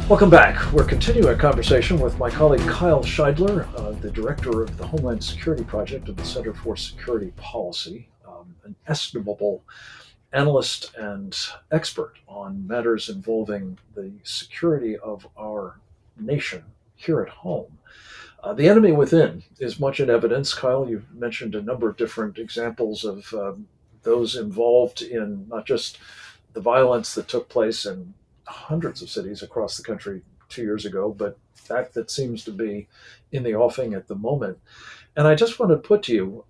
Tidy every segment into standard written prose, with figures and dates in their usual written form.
Welcome back. We're continuing a conversation with my colleague Kyle Shideler, the director of the Homeland Security Project of the Center for Security Policy, an estimable analyst and expert on matters involving the security of our nation here at home. The enemy within is much in evidence. Kyle, you've mentioned a number of different examples of those involved in not just the violence that took place in hundreds of cities across the country 2 years ago, but that seems to be in the offing at the moment. And I just want to put to you,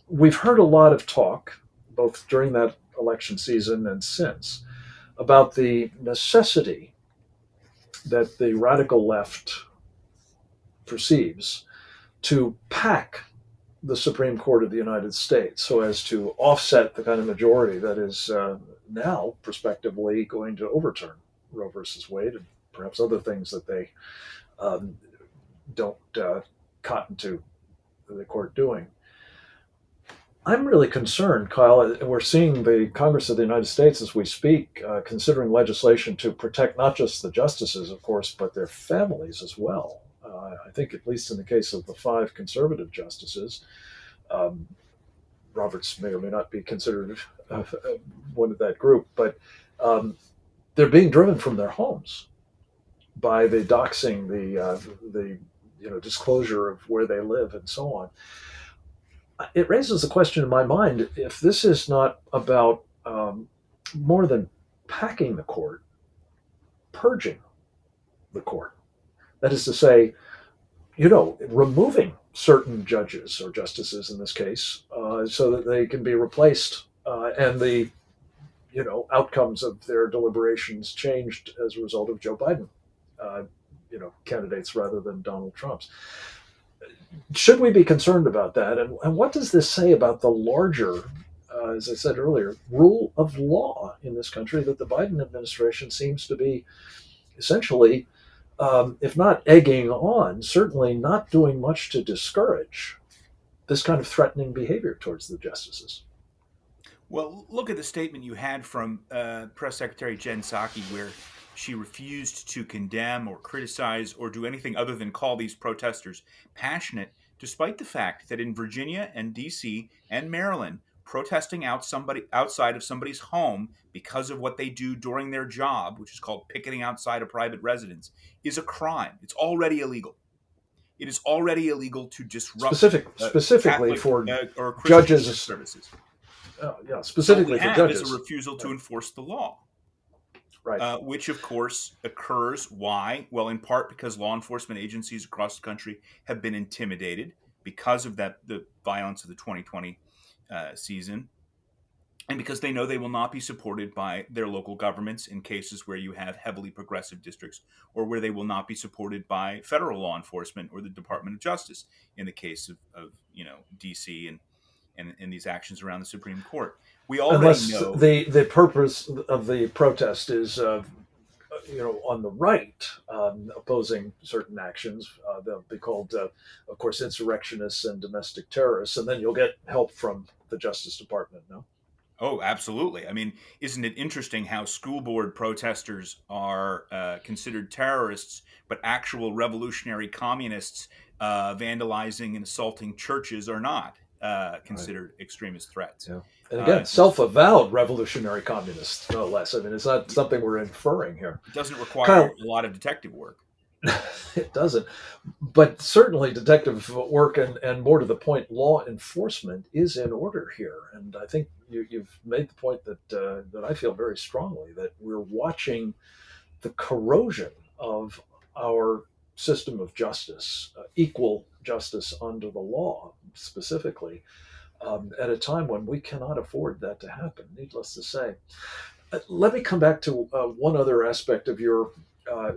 we've heard a lot of talk, both during that election season and since, about the necessity that the radical left perceives to pack the Supreme Court of the United States so as to offset the kind of majority that is now prospectively going to overturn Roe versus Wade and perhaps other things that they um, don't cotton to the court doing. I'm really concerned, Kyle. We're seeing the Congress of the United States as we speak considering legislation to protect not just the justices, of course, but their families as well. I think, at least in the case of the five conservative justices, um, Roberts may or may not be considered one of that group, but um, they're being driven from their homes by the doxing, the disclosure of where they live, and so on. It raises the question in my mind if this is not about more than packing the court, purging the court. That is to say, removing certain judges or justices in this case, so that they can be replaced and the outcomes of their deliberations changed as a result of Joe Biden, candidates rather than Donald Trump's. Should we be concerned about that? And what does this say about the larger, as I said earlier, rule of law in this country that the Biden administration seems to be essentially, if not egging on, certainly not doing much to discourage this kind of threatening behavior towards the justices? Well, look at the statement you had from Press Secretary Jen Psaki, where she refused to condemn or criticize or do anything other than call these protesters passionate, despite the fact that in Virginia and D.C. and Maryland, protesting outside of somebody's home because of what they do during their job, which is called picketing outside a private residence, is a crime. It's already illegal. It is already illegal to disrupt Specifically Catholic for or Christian church judges, services. yeah, What we specifically for have is a judges, refusal to right? enforce the law, Right. which of course occurs. Why? Well, in part because law enforcement agencies across the country have been intimidated because of the violence of the 2020 season, and because they know they will not be supported by their local governments in cases where you have heavily progressive districts, or where they will not be supported by federal law enforcement or the Department of Justice in the case of DC and these actions around the Supreme Court. We already Unless know. the purpose of the protest is on the right, opposing certain actions, they'll be called, of course, insurrectionists and domestic terrorists, and then you'll get help from the Justice Department. No, Oh, absolutely. I mean, isn't it interesting how school board protesters are considered terrorists, but actual revolutionary communists vandalizing and assaulting churches are not right? considered extremist threats? Yeah, and again, This self-avowed revolutionary communists, no less. I mean, it's not something we're inferring here. It doesn't require Kyle, a lot of detective work. it doesn't. But certainly, detective work and more to the point, law enforcement is in order here. And I think you've made the point that I feel very strongly that we're watching the corrosion of our system of justice, equal justice under the law, specifically, at a time when we cannot afford that to happen. Needless to say, let me come back to one other aspect of your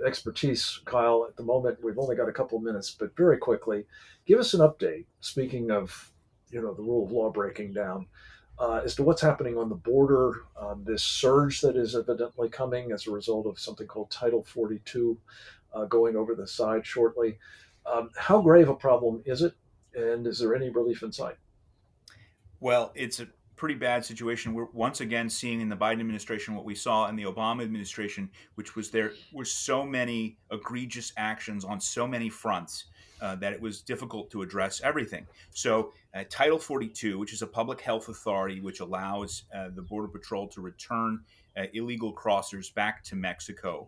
expertise, Kyle. At the moment, we've only got a couple of minutes, but very quickly, give us an update. Speaking of, the rule of law breaking down, as to what's happening on the border, this surge that is evidently coming as a result of something called Title 42 going over the side shortly. How grave a problem is it, and is there any relief in sight? Well, it's pretty bad situation. We're once again seeing in the Biden administration what we saw in the Obama administration, which was there were so many egregious actions on so many fronts that it was difficult to address everything. So, Title 42, which is a public health authority which allows the Border Patrol to return illegal crossers back to Mexico,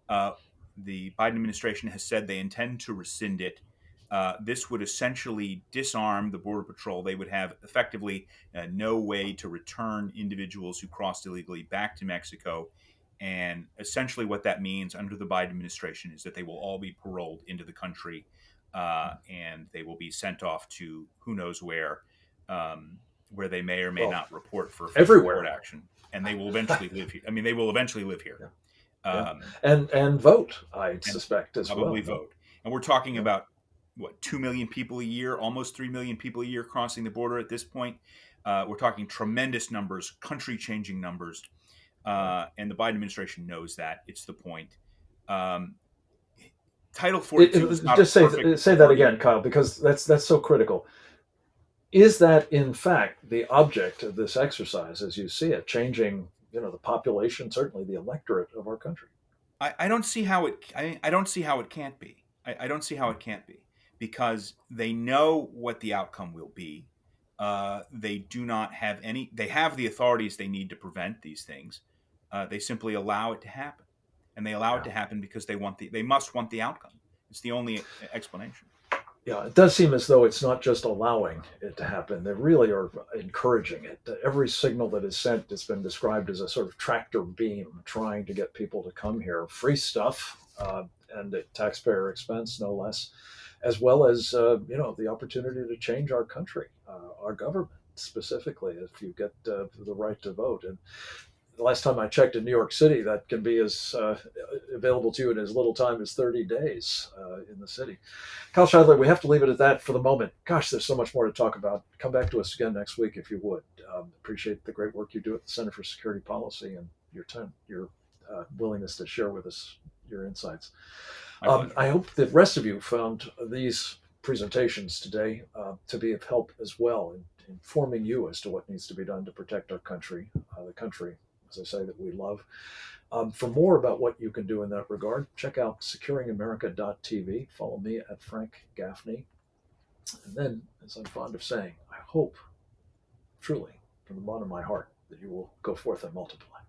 uh, the Biden administration has said they intend to rescind it. This would essentially disarm the Border Patrol. They would have effectively no way to return individuals who crossed illegally back to Mexico. And essentially, what that means under the Biden administration is that they will all be paroled into the country, and they will be sent off to who knows where they may or may Well, not report for future court everywhere. action. And they will eventually live here. I mean, they will eventually live here. Yeah, yeah, Um, and vote, I and suspect as probably well. No? vote. And we're talking Yeah, about what 2 million people a year, almost 3 million people a year crossing the border at this point. We're talking tremendous numbers, country-changing numbers, right. and the Biden administration knows that. It's the point. Um, Title 42 is not a Just perfect say that authority. again, Kyle, because that's so critical. Is that in fact the object of this exercise, as you see it, changing the population, certainly the electorate of our country? I don't see how it. I don't see how it can't be. I don't see how it can't be because they know what the outcome will be. They do not have any. They have the authorities they need to prevent these things. They simply allow it to happen, and they allow it Yeah. to happen because they want the. They must want the outcome. It's the only explanation. Yeah, it does seem as though it's not just allowing it to happen. They really are encouraging it. Every signal that is sent has been described as a sort of tractor beam trying to get people to come here. Free stuff, and at taxpayer expense, no less, as well as the opportunity to change our country, our government specifically, if you get the right to vote. And the last time I checked in New York City, that can be as available to you in as little time as 30 days in the city. Kyle Shideler, we have to leave it at that for the moment. Gosh, there's so much more to talk about. Come back to us again next week if you would. Appreciate the great work you do at the Center for Security Policy and your willingness to share with us your insights. My pleasure. I hope the rest of you found these presentations today to be of help as well in informing you as to what needs to be done to protect our country, the country, as I say, that we love. For more about what you can do in that regard, check out securingamerica.tv. Follow me at Frank Gaffney. And then, as I'm fond of saying, I hope truly from the bottom of my heart that you will go forth and multiply.